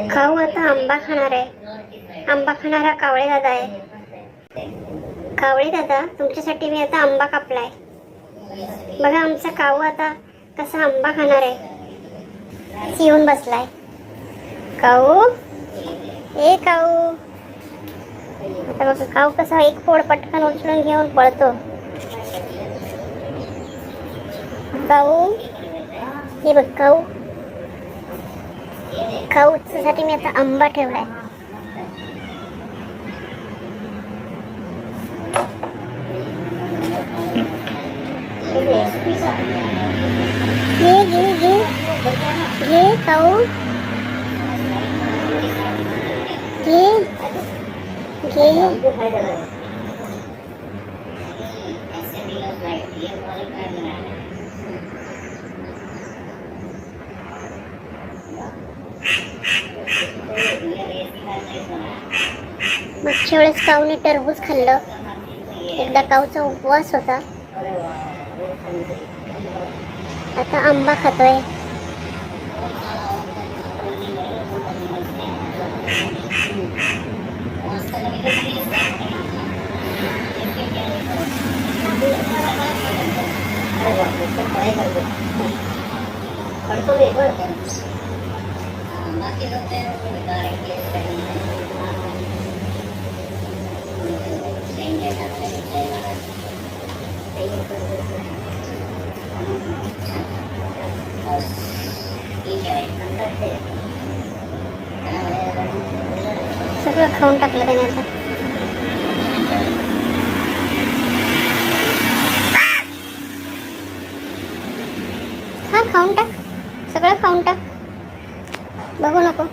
खाऊ आता आंबा खाणार आहे. आंबा खाणारा कावळे दादा आहे. कावळे दादा, तुमच्यासाठी मी आता आंबा कापलाय. बघा आमचा काऊ आता कसा आंबा खाणार आहे. येऊन बसलाय. काऊ, ए काऊ. आता बघा काऊ कसा एक फोड पटकन उचलून घेऊन पळतो. काऊ, हे बघ काऊ. खाऊसाठी मी आता आंबा ठेवलाय. घे घे घे घे खाऊ, घे घे. मागच्या वेळेस काऊने टरबूज खाल्लं. एकदा काऊचा उपवास होता. आता आंबा खातोय. सगळं खाऊन टाकलं त्याने आता. हा खाऊन टाक, सगळं खाऊन टाक, बघू नको.